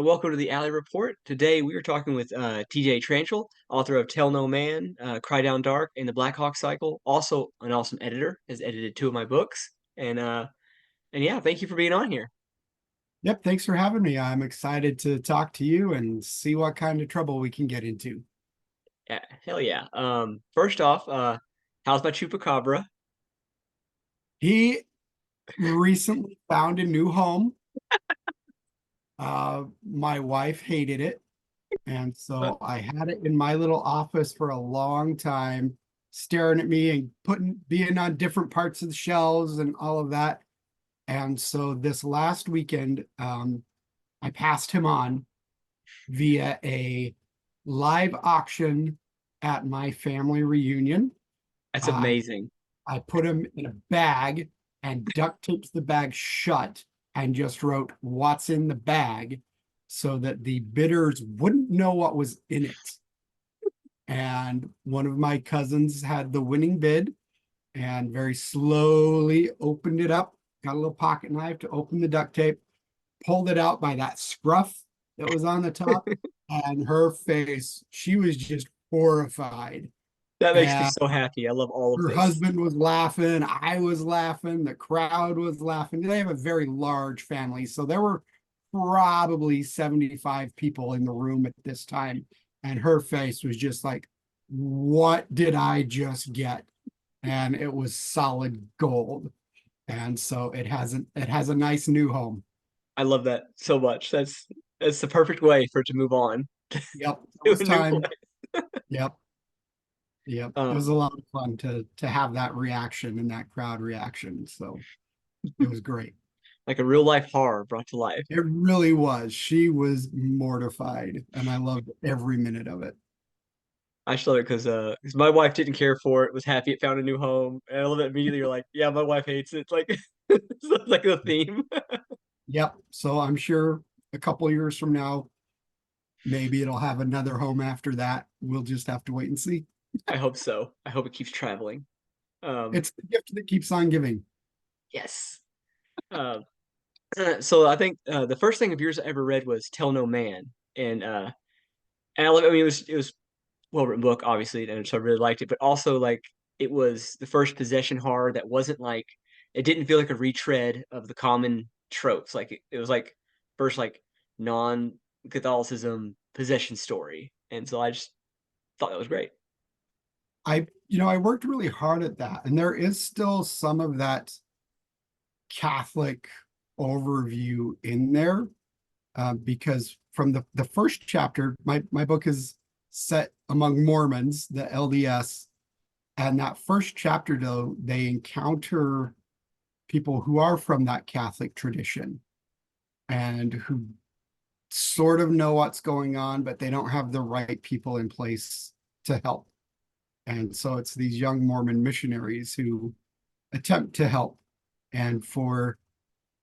Welcome to the Alley Report. Today we are talking with TJ Tranchell, author of Tell No Man, Cry Down Dark, and the Blackhawk Cycle. Also, an awesome editor, has edited two of my books. And yeah, thank you for being on here. Yep, thanks for having me. I'm excited to talk to you and see what kind of trouble we can get into. Yeah, hell yeah. First off, how's my Chupacabra? He recently found a new home. My wife hated it, and Uh, so I had it in my little office for a long time, staring at me and being on different parts of the shelves and all of that. And so this last weekend, I passed him on via a live auction at my family reunion. that's I amazing. I put him in a bag and duct taped the bag shut and just wrote what's in the bag so that the bidders wouldn't know what was in it. And one of my cousins had the winning bid and very slowly opened it up, got a little pocket knife to open the duct tape, pulled it out by that scruff that was on the top, and her face, she was just horrified. That makes me And so happy. I love all of her this. husband was laughing, I was laughing, the crowd was laughing. They have a very large family, so there were probably 75 people in the room at this time, and her face was just like, what did I just get? And it was solid gold. And so it has a nice new home. I love that so much. That's the perfect way for it to move on Yep, it to was a new time. place. Yep, yep, it was Um, a lot of fun to have that reaction and that crowd reaction, so it was great. like a real life horror brought to life. It really was. She was mortified, and I loved every minute of it. I just love it because my wife didn't care for it, was happy it found a new home, and I love it immediately. You're like, yeah, my wife hates it. It's like it's like the theme. Yep. So I'm sure a couple years from now, maybe it'll have another home after that. We'll just have to wait and see. I hope so. I hope it keeps traveling. Um, It's the gift that keeps on giving. yes. Um, so I think the first thing of yours I ever read was Tell No Man, and I love. I mean, it was well written book, obviously, and so I really liked it. But also, like, it was the first possession horror that wasn't like it didn't feel like a retread of the common tropes. Like it was like first like non Catholicism possession story, and so I just thought that was great. I worked really hard at that, and there is still some of that Catholic overview in there, because from the first chapter, my book is set among Mormons, the LDS, and that first chapter, though, they encounter people who are from that Catholic tradition and who sort of know what's going on, but they don't have the right people in place to help. And so it's these young Mormon missionaries who attempt to help. And for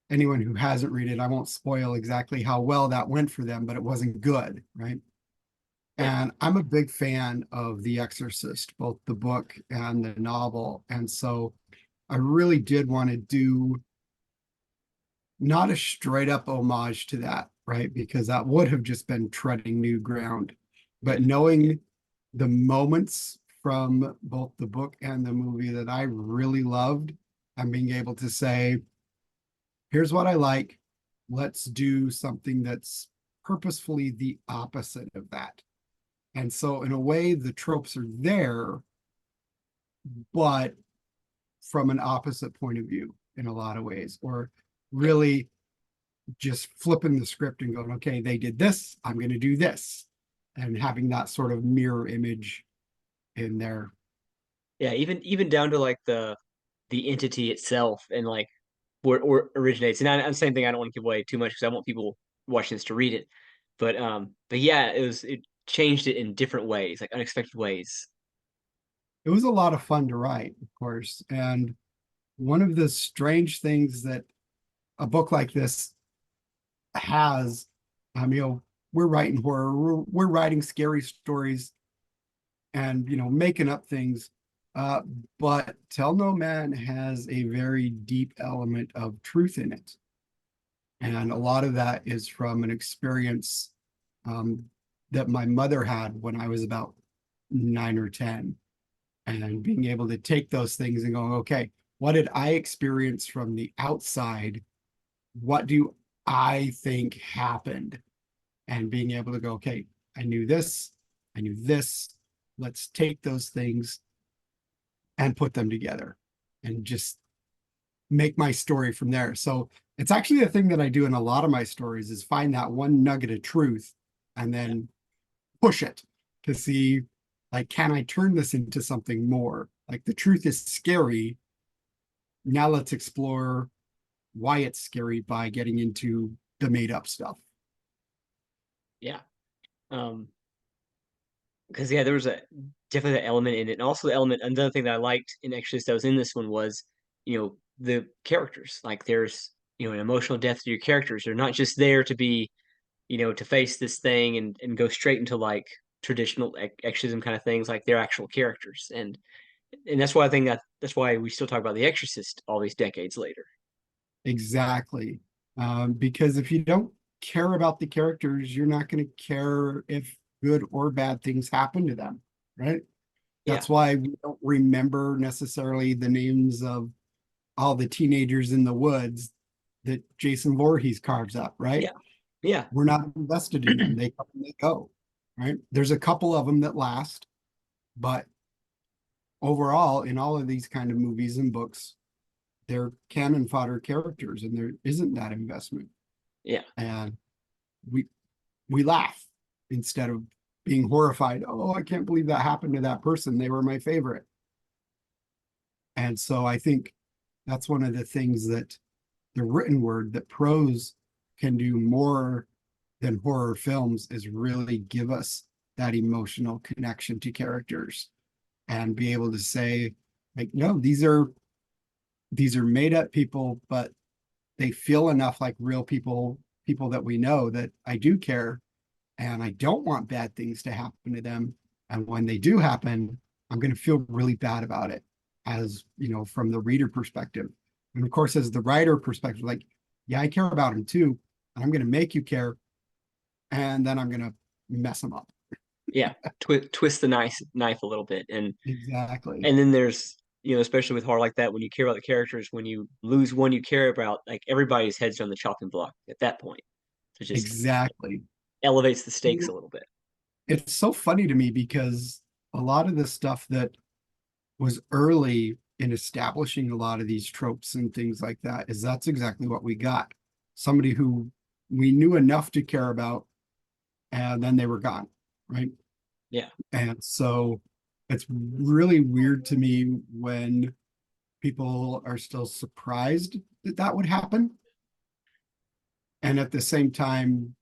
anyone who hasn't read it, I won't spoil exactly how well that went for them, but it wasn't good, right? Yeah, And I'm a big fan of The Exorcist, both the book and the novel. And so I really did want to do not a straight up homage to that, right? Because that would have just been treading new ground. yeah, But knowing the moments from both the book and the movie that I really loved, and being able to say, here's what I like. Let's do something that's purposefully the opposite of that. And so, in a way, the tropes are there, but from an opposite point of view in a lot of ways, or yeah. really just flipping the script and going, okay, they did this, I'm going to do this, and having that sort of mirror image in there. Yeah, even down to like the entity itself and like where it originates. And I'm saying thing I don't want to give away too much because I want people watching this to read it. But yeah, it changed it in different ways, like unexpected ways. It was a lot of fun to write, of course. And one of the strange things that a book like this has, we're writing horror, we're writing scary stories and, making up things. Uh, but Tell No Man has a very deep element of truth in it. And a lot of that is from an experience um, that my mother had when I was about 9 or 10, and being able to take those things and go, okay, what did I experience from the outside? What do I think happened? And being able to go, okay, I knew this, I knew this. Let's take those things and put them together and just make my story from there. So it's actually a thing that I do in a lot of my stories is find that one nugget of truth and Yeah. then push it to see, like, can I turn this into something more? Like, the truth is scary. Now let's explore why it's scary by getting into the made up stuff. Yeah. Because yeah, there was a definitely that element in it, and also the element. Another thing that I liked in Exorcist that was in this one was, the characters. Like there's an emotional depth to your characters. They're not just there to be, to face this thing and go straight into like traditional exorcism kind of things. Like they're actual characters, and that's why I think that's why we still talk about The Exorcist all these decades later. Exactly. Because if you don't care about the characters, you're not going to care if good or bad things happen to them, right? Yeah, That's why we don't remember necessarily the names of all the teenagers in the woods that Jason Voorhees carves up, right? yeah, yeah, We're not invested in them. They come and they go, right? There's a couple of them that last, but overall, in all of these kind of movies and books, they're cannon fodder characters, and there isn't that investment. yeah, And we we laugh instead of being horrified. Oh, I can't believe that happened to that person. They were my favorite. And so I think that's one of the things that the written word, that prose can do more than horror films, is really give us that emotional connection to characters and be able to say, like, no, these are made up people, but they feel enough like real people, people that we know, that I do care and I don't want bad things to happen to them. And when they do happen, I'm going to feel really bad about it, as from the reader perspective. And of course, as the writer perspective, like, yeah, I care about him too. And I'm going to make you care. And then I'm going to mess them up. yeah. Twist the knife a little bit, and Exactly. and then there's especially with horror like that, when you care about the characters, when you lose one you care about, like everybody's head's on the chopping block at that point. So it just Exactly. elevates the stakes a little bit. It's so funny to me because a lot of the stuff that was early in establishing a lot of these tropes and things like that is that's exactly what we got. Somebody who we knew enough to care about, and then they were gone, right? Yeah, And so it's really weird to me when people are still surprised that that would happen. And at the same time,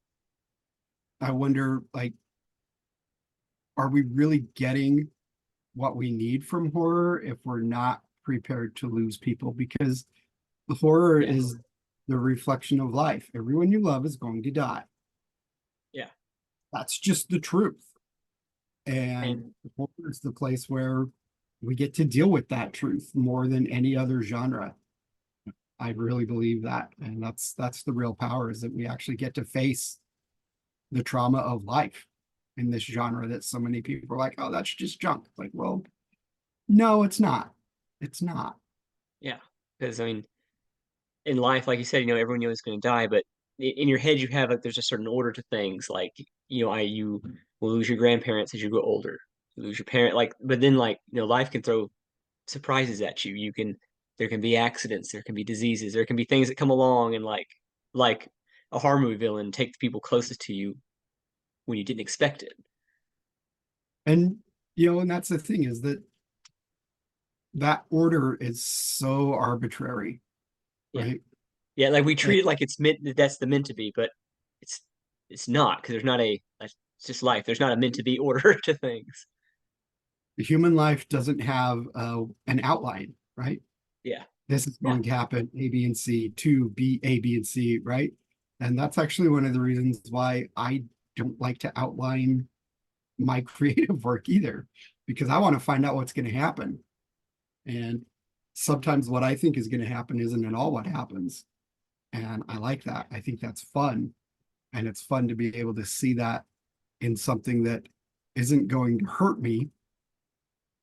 I wonder, like, are we really getting what we need from horror if we're not prepared to lose people? Because the horror yeah, is the reflection of life. Everyone you love is going to die. yeah. That's just the truth. And And horror is the place where we get to deal with that truth more than any other genre. I really believe that. And that's the real power, is that we actually get to face the trauma of life in this genre that so many people are like, oh, that's just junk. Like, well, no, it's not. It's not. yeah, because I mean, in life, like you said, everyone knows is going to die, but in your head, you have like there's a certain order to things. Like you will lose your grandparents as you grow older. You lose your parent, like, but then like life can throw surprises at you. There can be accidents, there can be diseases, there can be things that come along and like a horror movie villain take the people closest to you when you didn't expect it. And and that's the thing, is that that order is so arbitrary, Yeah, right? yeah, like we And treat it like it's meant that's the meant to be, but it's it's not because there's not a it's just life. There's not a meant to be order to things. human life doesn't have an outline, right? Yeah, This is yeah, going to happen A, B, and C, to B, A, B, and C, right? And that's actually one of the reasons why I don't like to outline my creative work either, because I want to find out what's going to happen. And sometimes what I think is going to happen isn't at all what happens. And I like that. I think that's fun. And it's fun to be able to see that in something that isn't going to hurt me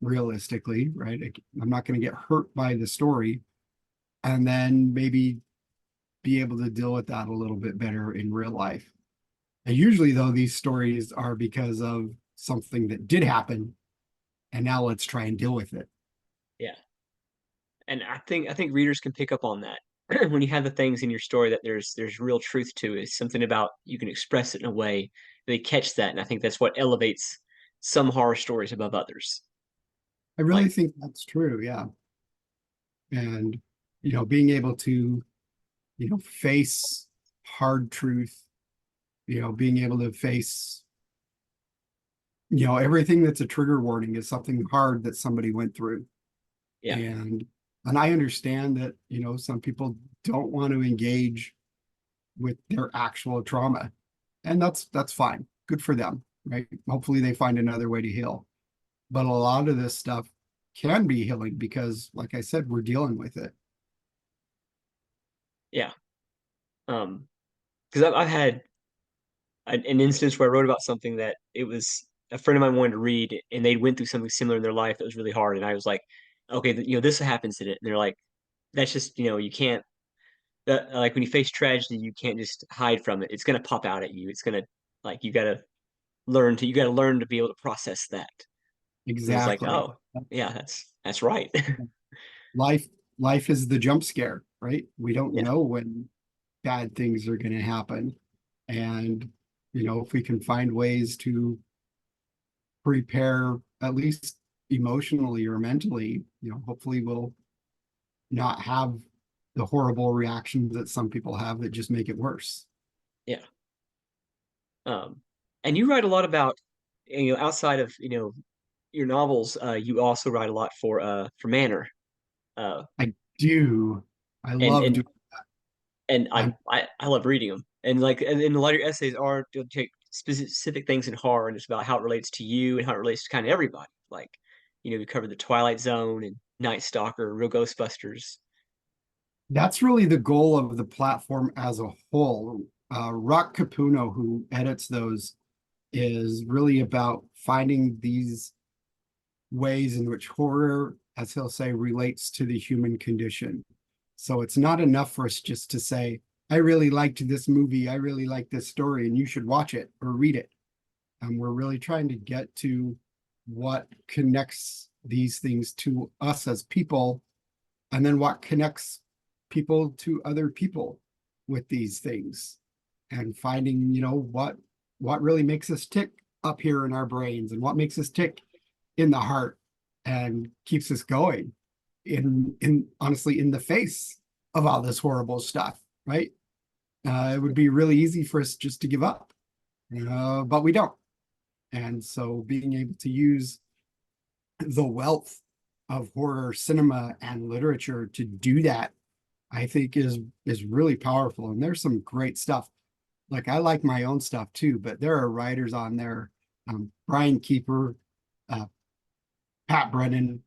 realistically, right? I'm not going to get hurt by the story, and then maybe be able to deal with that a little bit better in real life. And usually, though, these stories are because of something that did happen, and now let's try and deal with it. Yeah. And I think readers can pick up on that. When you have the things in your story that there's real truth to, it's something about you can express it in a way they catch that, and I think that's what elevates some horror stories above others. I really Like, think that's true. Yeah. And, being able to, face hard truth, being able to face, everything that's a trigger warning is something hard that somebody went through. yeah, And I understand that, some people don't want to engage with their actual trauma. And that's fine. Good for them, right? Hopefully they find another way to heal. But a lot of this stuff can be healing because, like I said, we're dealing with it. yeah. Because I've had an instance where I wrote about something that it was a friend of mine wanted to read, and they went through something similar in their life that was really hard, and I was like, okay, this happens in it, and they're like, that's just you can't like when you face tragedy, you can't just hide from it. It's gonna pop out at you. It's gonna like you gotta learn to be able to process that. And it's like, Exactly. oh, yeah, that's right. Life life is the jump scare, right? We don't Yeah, know when bad things are going to happen. And, if we can find ways to prepare at least emotionally or mentally, hopefully we'll not have the horrible reactions that some people have that just make it worse. yeah. And you write a lot about, outside of your novels, you also write a lot for Manor. Uh, I do. I and love and doing. and I I'm I, I love reading them. And like, and a lot of your essays are to take specific things in horror, and it's about how it relates to you and how it relates to kind of everybody. Like, we covered the Twilight Zone and Night Stalker, Real Ghostbusters. That's really the goal of the platform as a whole. Rock Capuno, who edits those, is really about finding these ways in which horror, as he'll say, relates to the human condition. So it's not enough for us just to say, I really liked this movie, I really like this story, and you should watch it or read it. And we're really trying to get to what connects these things to us as people, and then what connects people to other people with these things, and finding, what really makes us tick up here in our brains and what makes us tick in the heart and keeps us going in honestly in the face of all this horrible stuff, right? It would be really easy for us just to give up, but we don't. And so being able to use the wealth of horror cinema and literature to do that, I think is really powerful. And there's some great stuff. Like I like my own stuff too, but there are writers on there, Brian Keeper, uh, Pat Brennan,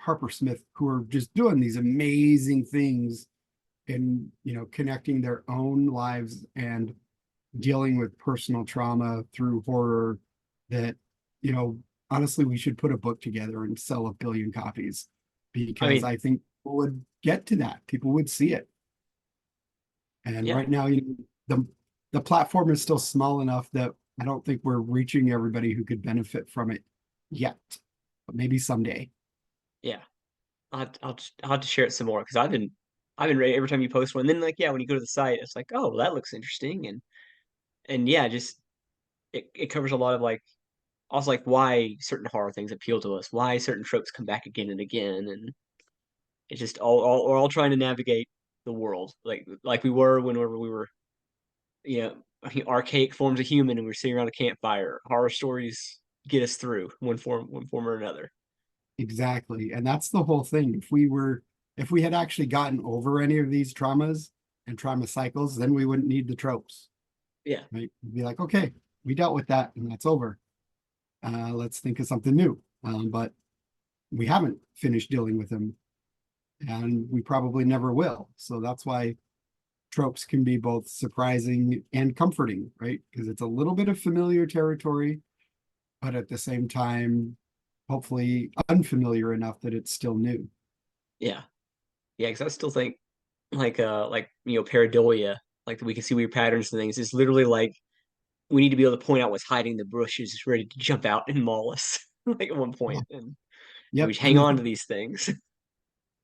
Harper Smith, who are just doing these amazing things in, connecting their own lives and dealing with personal trauma through horror that, you know, honestly, we should put a book together and sell 1 billion copies I because mean, I think people would get to that. People would see it. And yeah, right now, the platform is still small enough that I don't think we're reaching everybody who could benefit from it yet, but maybe someday. yeah. I'll have to share it some more because I've been ready every time you post one. Then like, yeah, when you go to the site, it's like, oh, well, that looks interesting, and yeah, just it covers a lot of like also like why certain horror things appeal to us, why certain tropes come back again and again, and it's just we're all trying to navigate the world like we were whenever we were, I mean, archaic forms of human and we were sitting around a campfire. Horror stories get us through one form or another. Exactly. And that's the whole thing. If we had actually gotten over any of these traumas and trauma cycles, then we wouldn't need the tropes, Yeah, right? We'd be like, okay, we dealt with that and that's over. Let's think of something new. But we haven't finished dealing with them and we probably never will. So that's why tropes can be both surprising and comforting, right? Because it's a little bit of familiar territory, but at the same time, hopefully unfamiliar enough that it's still new. Yeah. Yeah, because I still think like pareidolia, like we can see weird patterns and things. It's literally like we need to be able to point out what's hiding in the bushes, ready to jump out and maul us, like at one Yeah. point, and we Yep. just And hang the on to thing, these things.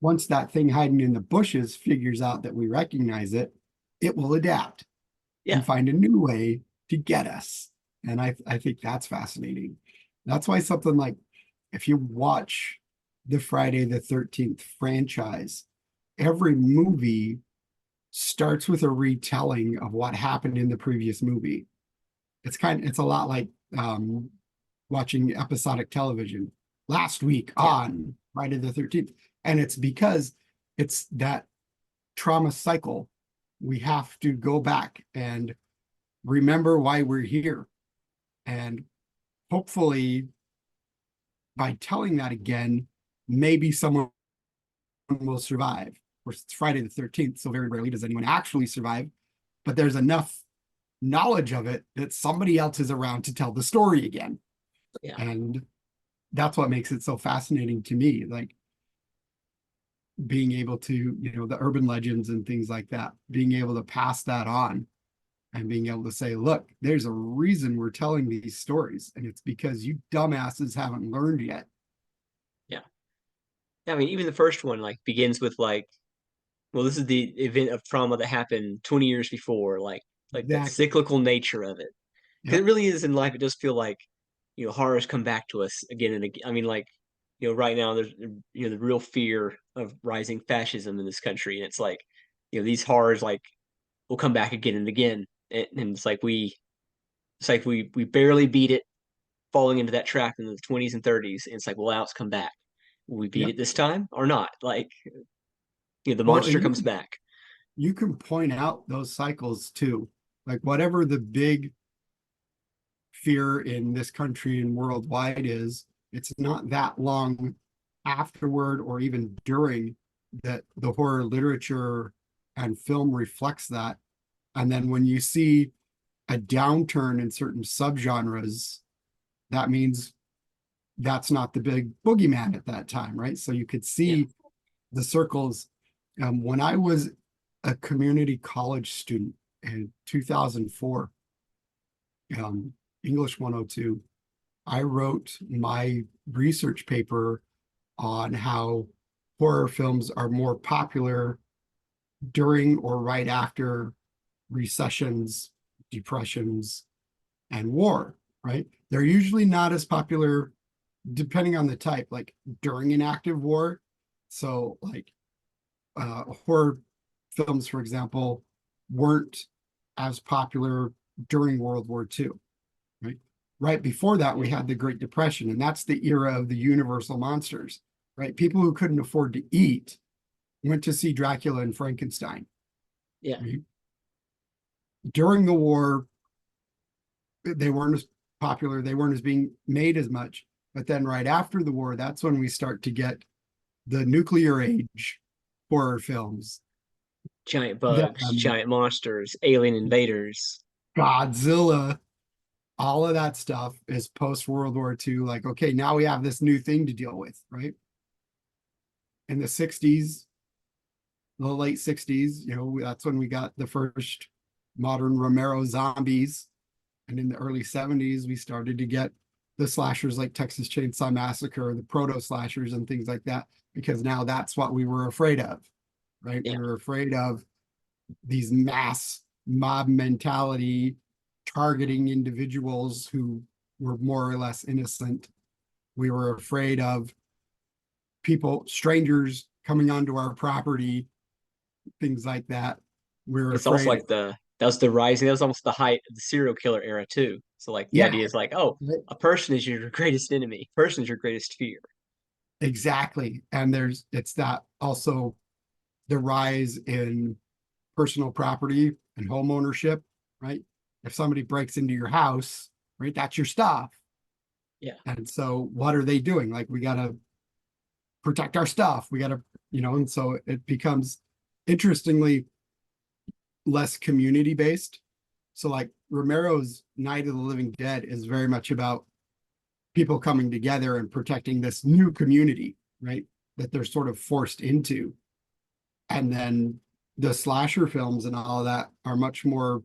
once that thing hiding in the bushes figures out that we recognize it, it will adapt Yeah, and find a new way to get us. And I think that's fascinating. That's why something like if you watch the Friday the 13th franchise, every movie starts with a retelling of what happened in the previous movie. It's a lot like watching episodic television last week yeah, on Friday the 13th. And it's because it's that trauma cycle. We have to go back and remember why we're here. And hopefully, by telling that again, maybe someone will survive. Of course, it's Friday the 13th, so very rarely does anyone actually survive, but there's enough knowledge of it that somebody else is around to tell the story again. yeah, And that's what makes it so fascinating to me. Like being able to, the urban legends and things like that, being able to pass that on and being able to say, look, there's a reason we're telling these stories. And it's because you dumbasses haven't learned yet. yeah. I mean, even the first one like begins with like, well, this is the event of trauma that happened 20 years before, like that Exactly. cyclical nature of it. Because Yep. it really is in life. It does feel like horrors come back to us again and again. I mean, like right now there's the real fear of rising fascism in this country, and it's like these horrors like will come back again and again, and it's like we barely beat it, falling into that trap in the 20s and 30s, and it's like, well, now it's come back. Will we beat Yep. it this time or not? Like the Well, monster and comes back. you can point out those cycles too. Like whatever the big fear in this country and worldwide is, it's not that long afterward or even during that the horror literature and film reflects that. And then when you see a downturn in certain subgenres, that means that's not the big boogeyman at that time, right? So you could Yeah, see the circles. When I was a community college student in 2004, um, English 102, I wrote my research paper on how horror films are more popular during or right after recessions, depressions, and war, right? They're usually not as popular depending on the type, like during an active war. So, like horror films, for example, weren't as popular during World War II, right? Right before that, we yeah, had the Great Depression, and that's the era of the universal monsters, right? People who couldn't afford to eat went to see Dracula and Frankenstein. yeah. Right? During the war, they weren't as popular, they weren't as being made as much. But then right after the war, that's when we start to get the nuclear age horror films. Giant The bugs, giant monsters, alien invaders. Godzilla, all of that stuff is post World War II. Like, okay, now we have this new thing to deal with, right? In the 60s, the late 60s, that's when we got the first modern Romero zombies. And in the early 70s, we started to get the slashers like Texas Chainsaw Massacre, the proto slashers, and things like that, because now that's what we were afraid of, right? Yeah, We were afraid of these mass mob mentality targeting individuals who were more or less innocent. We were afraid of people, strangers coming onto our property, things like that. We were it's also afraid, like that was the rising. That was almost the height of the serial killer era too. So like the yeah, idea is like, oh, a person is your greatest enemy. A person is your greatest fear. exactly. And it's that also the rise in personal property and home ownership, right? If somebody breaks into your house, right, that's your stuff. Yeah, And so what are they doing? Like, we got to protect our stuff. We got to, and so it becomes, interestingly, less community based. So like Romero's Night of the Living Dead is very much about people coming together and protecting this new community, right? That they're sort of forced into. And then the slasher films and all of that are much more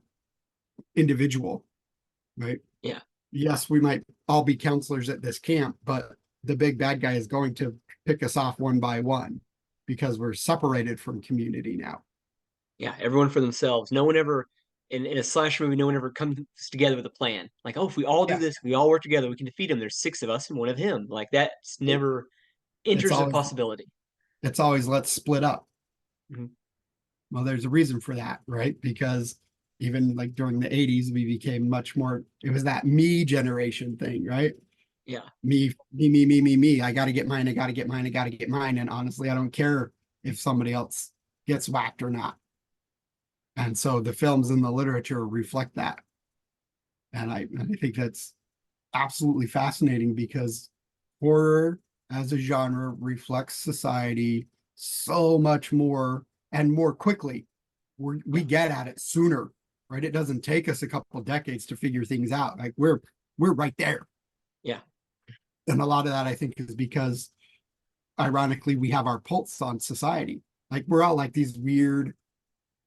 individual, right? Yeah. Yes, we might all be counselors at this camp, but the big bad guy is going to pick us off one by one because we're separated from community now. Yeah, everyone for themselves. No one ever in a slash movie, no one ever comes together with a plan. Like, oh, if we all do Yeah, this, we all work together, we can defeat him. There's six of us and one of him. Like that's never it's enters a always possibility. it's always let's split up. Mhm. Well, there's a reason for that, right? Because even like during the 80s, we became much more, it was that me generation thing, right? Yeah, Me. I got to get mine. I got to get mine. I got to get mine. And honestly, I don't care if somebody else gets whacked or not. And so the films and the literature reflect that. And I think that's absolutely fascinating because horror as a genre reflects society so much more and more quickly. We yeah, get at it sooner, right? It doesn't take us a couple of decades to figure things out. Like we're right there. yeah, And a lot of that I think is because ironically we have our pulse on society. Like we're all like these weird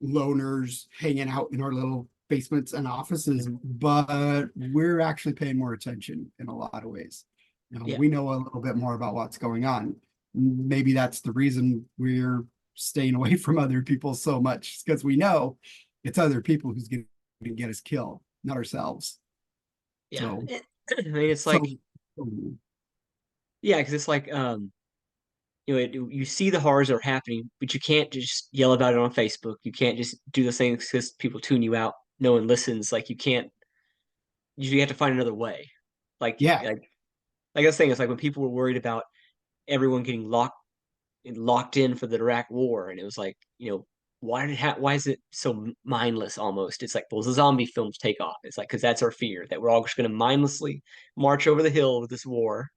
loners hanging out in our little basements and offices, mhm, but we're actually paying more attention in a lot of ways. yeah, We know a little bit more about what's going on. Maybe that's the reason we're staying away from other people so much because we know it's other people who's going to get us killed, not ourselves. yeah. So, I mean, it's like so yeah, because it's like you see the horrors that are happening, but you can't just yell about it on Facebook. You can't just do the things because people tune you out. No one listens. Like you can't. You have to find another way. Like yeah, like I was saying, it's like when people were worried about everyone getting locked in for the Iraq War, and it was like, why is it so mindless almost? It's like those zombie films take off. It's like because that's our fear that we're all just going to mindlessly march over the hill with this war.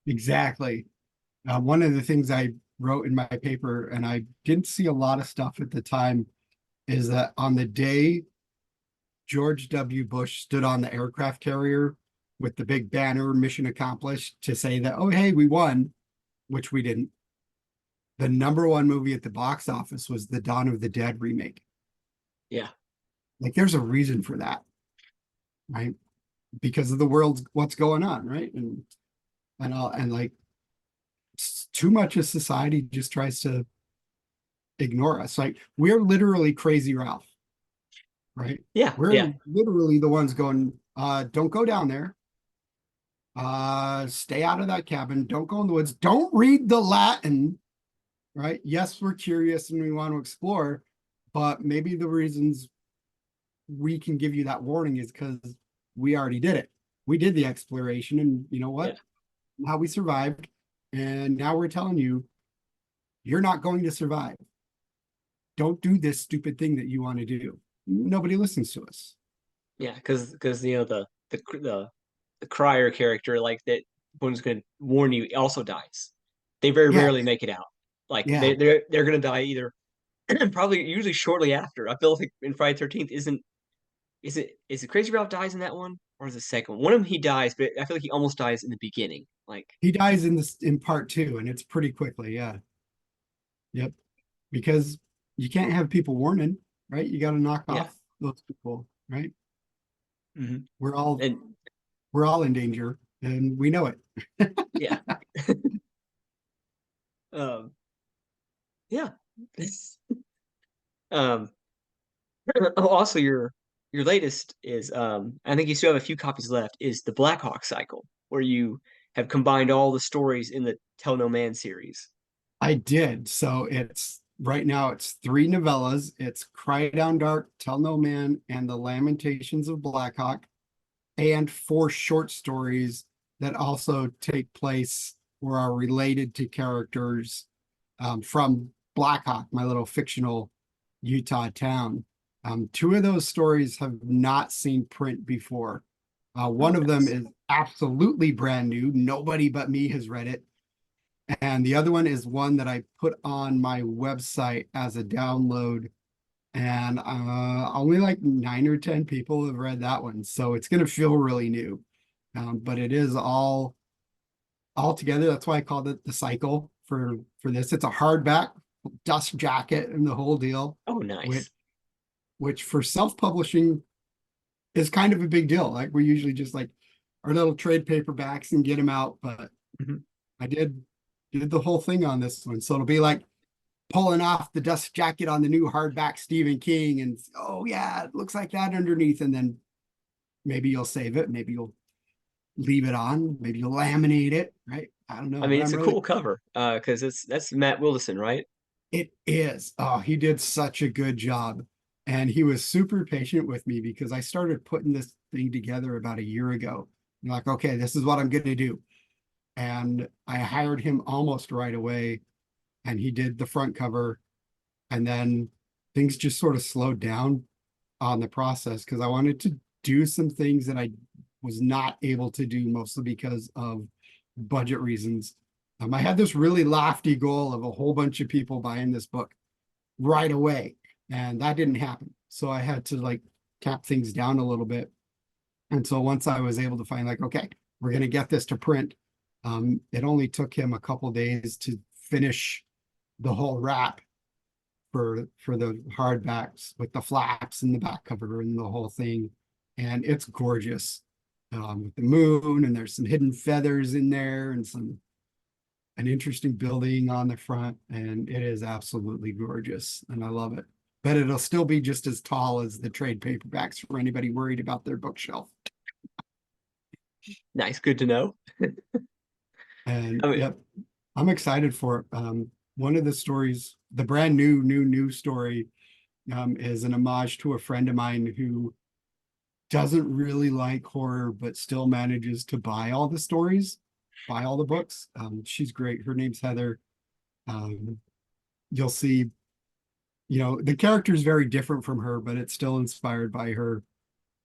exactly. One of the things I wrote in my paper, and I didn't see a lot of stuff at the time, is that on the day George W. Bush stood on the aircraft carrier with the big banner, mission accomplished, to say that, oh, hey, we won, which we didn't. The number one movie at the box office was the Dawn of the Dead remake. Yeah, Like, there's a reason for that, right? Because of the world's what's going on, right? And like too much of society just tries to ignore us. Like we're literally crazy Ralph, right? yeah, We're yeah, literally the ones going, don't go down there. Stay out of that cabin. Don't go in the woods. Don't read the Latin, right? Yes, we're curious and we want to explore, but maybe the reasons we can give you that warning is because we already did it. We did the exploration, and you know yeah, what? How we survived. And now we're telling you, you're not going to survive. Don't do this stupid thing that you want to do. Nobody listens to us. yeah. Because the Crier character like that one's going to warn you also dies. They very Yeah, rarely make it out. Like yeah. they're going to die either probably usually shortly after. I feel like in Friday 13th isn't is it Crazy Ralph dies in that one or is the second one? One of them he dies, but I feel like he almost dies in the beginning. Like He dies in part two, and it's pretty quickly. Yeah. Yep. Because you can't have people warning, right? You got to knock yeah, off those people, right? hmm We're all and we're all in danger, and we know it. yeah, um, yeah. um, oh, also your latest is I think you still have a few copies left. Is the Blackhawk Cycle, where you have combined all the stories in the Tell No Man series. I did. So it's right now it's three novellas. It's Cry Down Dark, Tell No Man, and The Lamentations of Blackhawk, and four short stories that also take place or are related to characters from Blackhawk, my little fictional Utah town. Two of those stories have not seen print before. Oh, One of them nice. is absolutely brand new. Nobody but me has read it. And the other one is one that I put on my website as a download. and only like 9 or 10 people have read that one, so it's going to feel really new. But it is all together. That's why I called it the cycle for this. It's a hardback, dust jacket, and the whole deal, Oh, which nice. which for self-publishing is kind of a big deal. Like we usually just like our little trade paperbacks and get them out, but Mhm. I did the whole thing on this one. So it'll be like pulling off the dust jacket on the new hardback Stephen King, and oh yeah, it looks like that underneath. And then maybe you'll save it, maybe you'll leave it on, maybe you'll laminate it, right? I don't I know, mean, but it's I'm a really cool cover, because that's Matt Wilson, right? it is. Oh, he did such a good job. And he was super patient with me because I started putting this thing together about a year ago. I'm like, okay, this is what I'm going to do. And I hired him almost right away. And he did the front cover. And then things just sort of slowed down on the process because I wanted to do some things that I was not able to do, mostly because of budget reasons. I had this really lofty goal of a whole bunch of people buying this book right away, and that didn't happen. So I had to like tap things down a little bit. And so once I was able to find like, okay, we're going to get this to print, it only took him a couple days to finish the whole wrap for the hardbacks with the flaps and the back cover and the whole thing. And it's gorgeous, with the moon, and there's some hidden feathers in there and some an interesting building on the front, and it is absolutely gorgeous, and I love it. But it'll still be just as tall as the trade paperbacks for anybody worried about their bookshelf. Nice, good to know. And I mean, yep, I'm excited for it. One of the stories, the brand new story, is an homage to a friend of mine who doesn't really like horror, but still manages to buy all the stories, buy all the books. She's great. Her name's Heather. Um, you'll see, the character is very different from her, but it's still inspired by her.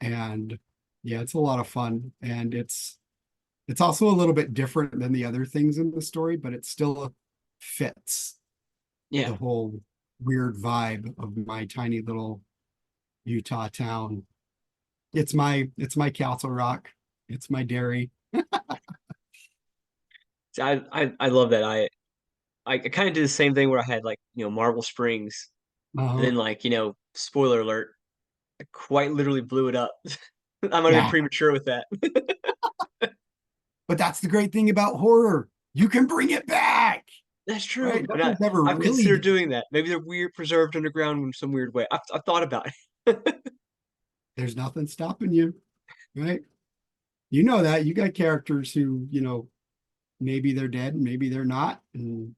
And yeah, it's a lot of fun. And it's also a little bit different than the other things in the story, but it still fits yeah. the whole weird vibe of my tiny little Utah town. It's my Castle Rock. It's my dairy. I love that. I kind of did the same thing where I had like, Marble Springs, and Uh-huh. then like, spoiler alert, I quite literally blew it up. I might have been Yeah. premature with that. But that's the great thing about horror. You can bring it back, That's right? true. And Nothing's ever I've really considered dead. doing that. Maybe they're weird, preserved underground in some weird way. I've thought about it. There's nothing stopping you, right? You know that. You got characters who, maybe they're dead, maybe they're not, and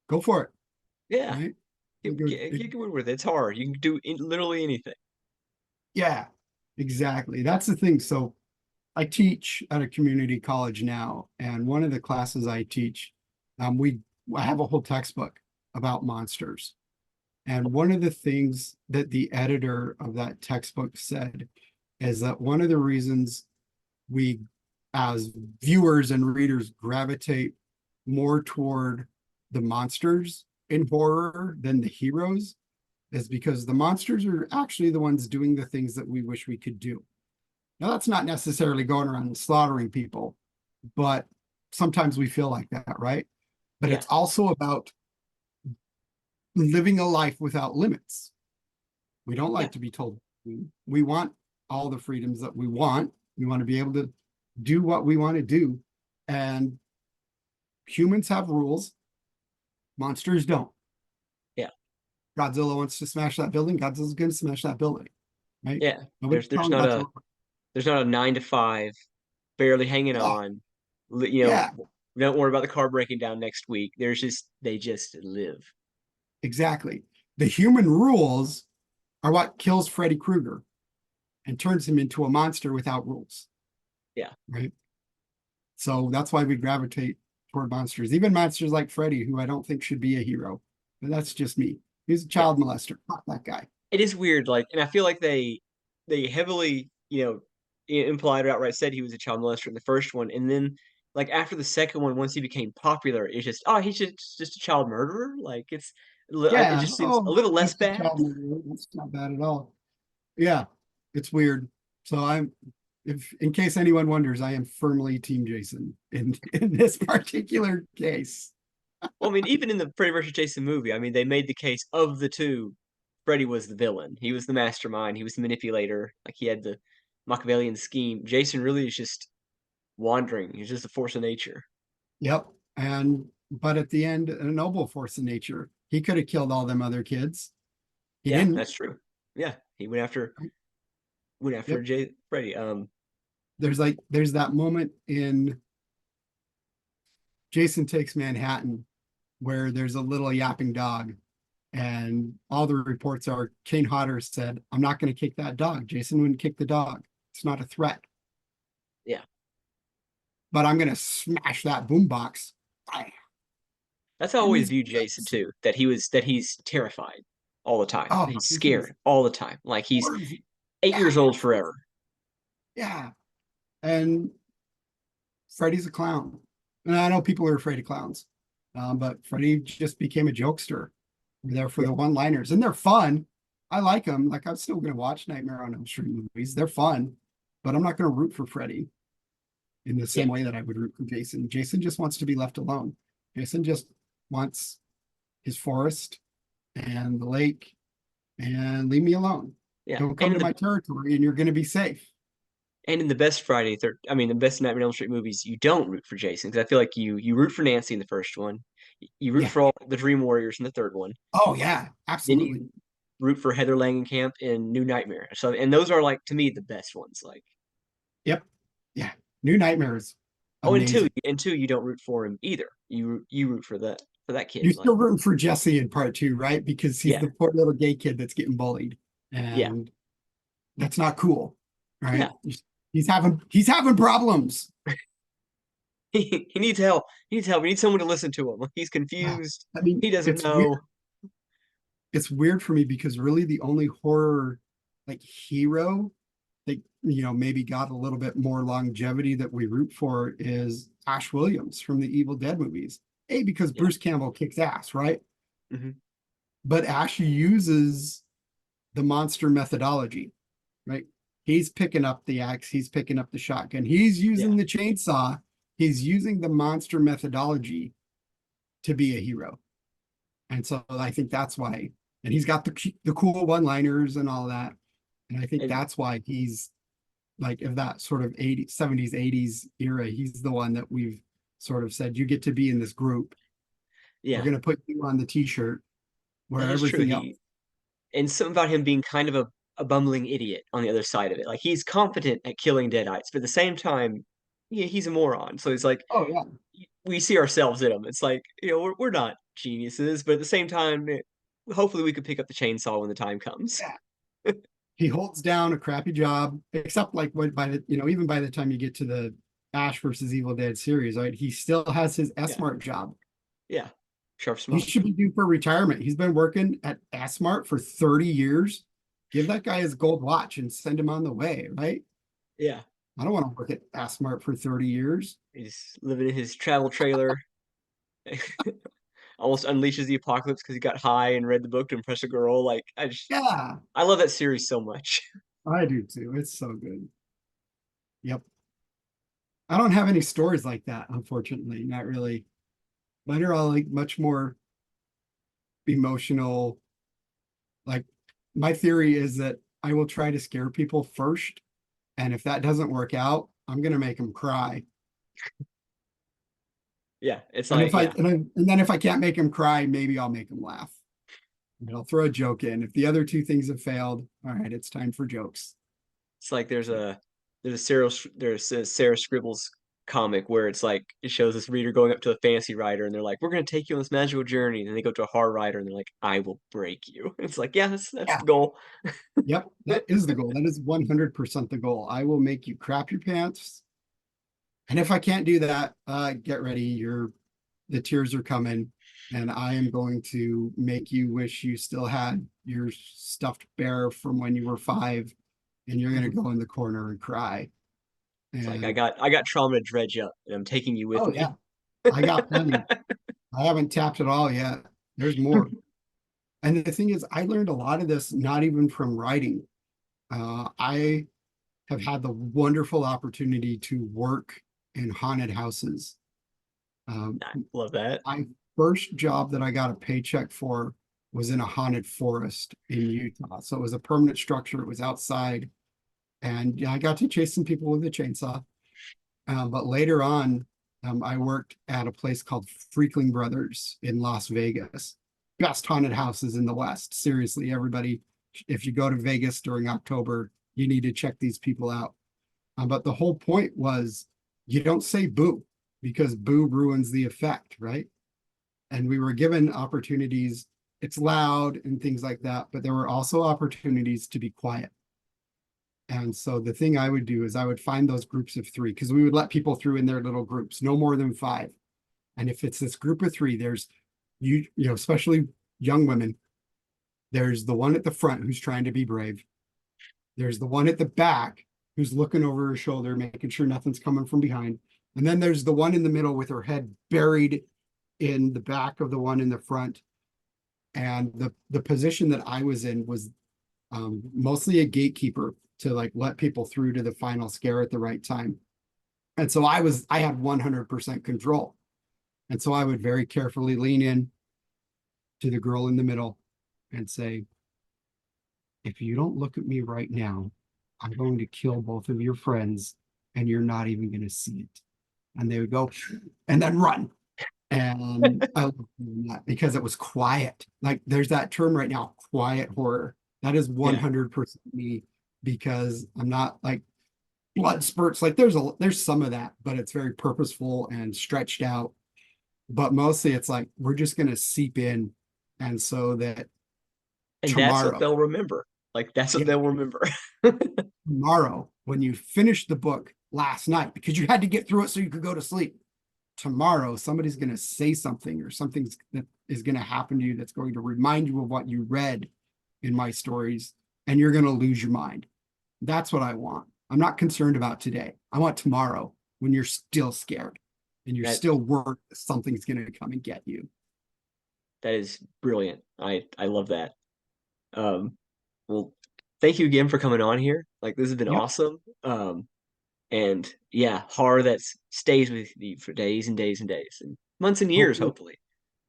go for it, Yeah, right? you can work with it. It's hard. You can do literally anything. Yeah, exactly. That's the thing. So I teach at a community college now, and one of the classes I teach, we I have a whole textbook about monsters. And one of the things that the editor of that textbook said is that one of the reasons we, as viewers and readers, gravitate more toward the monsters in horror than the heroes is because the monsters are actually the ones doing the things that we wish we could do. Now, that's not necessarily going around and slaughtering people, but sometimes we feel like that, right? But Yeah, it's also about living a life without limits. We don't yeah, like to be told. We want all the freedoms that we want. We want to be able to do what we want to do. And humans have rules, monsters don't. yeah, Godzilla wants to smash that building, Godzilla's going to smash that building, right? yeah. Nobody's There's telling not a Godzilla. there's not a 9 to 5, barely hanging Yeah, on. yeah, Don't worry about the car breaking down next week. They just live. exactly. The human rules are what kills Freddy Krueger and turns him into a monster without rules, Yeah, right? So that's why we gravitate toward monsters, even monsters like Freddy, who I don't think should be a hero. But that's just me. He's a yeah. child molester. Fuck that guy. It is weird, like, and I feel like they heavily, implied or outright said he was a child molester in the first one, and then like after the second one, once he became popular, it's just he's just a child murderer. Like It Yeah. just seems a Oh, little less that's a bad. child movie. That's not bad at all. Yeah, it's weird. So if in case anyone wonders, I am firmly Team Jason in this particular case. Well, I mean, even in the Freddy vs. Jason movie, I mean, they made the case of the two, Freddy was the villain. He was the mastermind. He was the manipulator. Like he had the Machiavellian scheme. Jason really is just wandering. He's just a force of nature. Yep. And but at the end, a noble force of nature. He could have killed all them other kids. He Yeah, didn't. that's true. Yeah, he went after Yep. Freddy. There's that moment in Jason Takes Manhattan where there's a little yapping dog, and all the reports are Kane Hodder said, "I'm not going to kick that dog. Jason wouldn't kick the dog. It's not a threat, Yeah, but I'm going to smash that boombox." that's how I And always these viewed Jason kids, too. That he's terrified all the time. oh, He's he's scared all the time. Like he's horrors. 8 years Yeah, old forever. yeah. And Freddy's a clown. And I know people are afraid of clowns, but Freddy just became a jokester. We're there for Yeah, the one-liners, and they're fun. I like them. Like I'm still going to watch Nightmare on Elm Street movies. They're fun, but I'm not going to root for Freddy in the yeah, same way that I would root for Jason. Jason just wants to be left alone. Jason just wants his forest and the lake and leave me alone. yeah. Don't come to my territory and you're going to be safe. And in the best I mean, the best Nightmare on Elm Street movies, you don't root for Jason because I feel like you root for Nancy in the first one, you root Yeah. for all the Dream Warriors in the third one, Oh, yeah. then you Absolutely. root for Heather Langenkamp in New Nightmare. So, and those are like to me the best ones. Like, Yep. Yeah. New Nightmares. oh, Amazing. and two, you don't root for him either. You root for that kid. You're Like, still rooting for Jesse in part two, right? Because he's yeah, the poor little gay kid that's getting bullied. yeah, And that's not cool. yeah. Right. He's having problems. He needs help. He needs help. He needs someone to listen to him. Like, he's Yeah. confused. I mean, He doesn't it's weird. know. It's weird for me because really the only horror like hero that maybe got a little bit more longevity that we root for is Ash Williams from the Evil Dead movies. A, because Yeah. Bruce Campbell kicks ass, right? Hmm. But Ash uses the monster methodology, right? He's picking up the axe, he's picking up the shotgun, he's Yeah. using the chainsaw, he's using the monster methodology to be a hero. And so I think that's why, and he's got the cool one-liners and all that. And I think And that's why he's like of that sort of 80s, 70s, 80s era, he's the one that we've sort of said, you get to be in this group. We're yeah, going to put you on the t-shirt where that is true. everything else. And something about him being kind of a bumbling idiot on the other side of it. Like he's competent at killing deadites, but at the same time, yeah, he's a moron. So it's like Oh yeah. we see ourselves in him. It's like, we're not geniuses, but at the same time, hopefully we could pick up the chainsaw when the time comes. Yeah. He holds down a crappy job, except like when by the even by the time you get to the Ash versus Evil Dead series, right? He still has his Yeah, S-Mart job. yeah, sharp, He smart. should be due for retirement. He's been working at S-Mart for 30 years. Give that guy his gold watch and send him on the way, right? Yeah, I don't want to work at S-Mart for 30 years. he's living in his travel trailer. Almost unleashes the apocalypse because he got high and read the book to impress a girl. Like Yeah, I love that series so much. I do too. It's so good. Yep. I don't have any stories like that, unfortunately. Not really. Mine are all like much more emotional. Like my theory is that I will try to scare people first. And if that doesn't work out, I'm gonna make them cry. Yeah, it's And like if I yeah, and then if I can't make them cry, maybe I'll make them laugh. And I'll throw a joke in. If the other two things have failed, all right, it's time for jokes. it's like there's a Sarah Scribbles comic where it's like it shows this reader going up to a fantasy writer and they're like, "We're gonna take you on this magical journey," and then they go to a horror writer and they're like, "I will break you." It's like, yeah, that's Yeah. the goal. Yep. That is the goal. That is 100% the goal. I will make you crap your pants. And if I can't do that, get ready. The tears are coming. And I am going to make you wish you still had your stuffed bear from when you were 5. And you're going to go in the corner and cry. It's like And I got trauma to dredge up, and I'm taking you with oh, me. yeah, I got plenty. I haven't tapped it all yet. There's more. And the thing is, I learned a lot of this not even from writing. I have had the wonderful opportunity to work in haunted houses. Um, I love that. my first job that I got a paycheck for was in a haunted forest in Utah. So it was a permanent structure. It was outside, and yeah, I got to chase some people with a chainsaw. But later on, I worked at a place called Freakling Brothers in Las Vegas. Best haunted houses in the West. Seriously, everybody, if you go to Vegas during October, you need to check these people out. But the whole point was you don't say boo because boo ruins the effect, right? And we were given opportunities. It's loud and things like that, but there were also opportunities to be quiet. And so the thing I would do is I would find those groups of three because we would let people through in their little groups, no more than five. And if it's this group of three, there's you know, especially young women, there's the one at the front who's trying to be brave. There's the one at the back who's looking over her shoulder, making sure nothing's coming from behind. And then there's the one in the middle with her head buried in the back of the one in the front. And the position that I was in was mostly a gatekeeper to like let people through to the final scare at the right time. And so I had 100% control. And so I would very carefully lean in to the girl in the middle and say, if you don't look at me right now, I'm going to kill both of your friends and you're not even going to see it. And they would go and then run. And I love that because it was quiet. Like there's that term right now, quiet horror. That is Yeah. 100% me because I'm not like blood spurts. Like there's some of that, but it's very purposeful and stretched out. But mostly it's like we're just gonna seep in, and so that And that's what tomorrow, they'll remember. Like that's what yeah, they'll remember. tomorrow when you finish the book last night because you had to get through it so you could go to sleep. Tomorrow somebody's gonna say something or something that is gonna happen to you that's going to remind you of what you read in my stories, and you're gonna lose your mind. That's what I want. I'm not concerned about today. I want tomorrow when you're still scared and you're That still worried something's going to come and get you. that is brilliant. I love that. Um, well, thank you again for coming on here. Like this has been Yep. awesome. And yeah, horror that stays with you for days and days and days and months and years, Hopefully,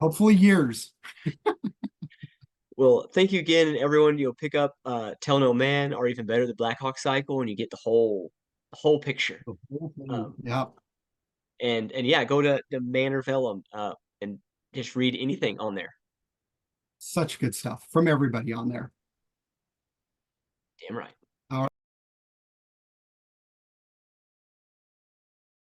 hopefully. hopefully years. Well, thank you again, and everyone. You'll pick up Tell No Man, or even better, the Blackhawk Cycle, and you get the whole picture. Um, Yep. and yeah, go to the Manor Vellum and just read anything on there. Such good stuff from everybody on there. Damn right.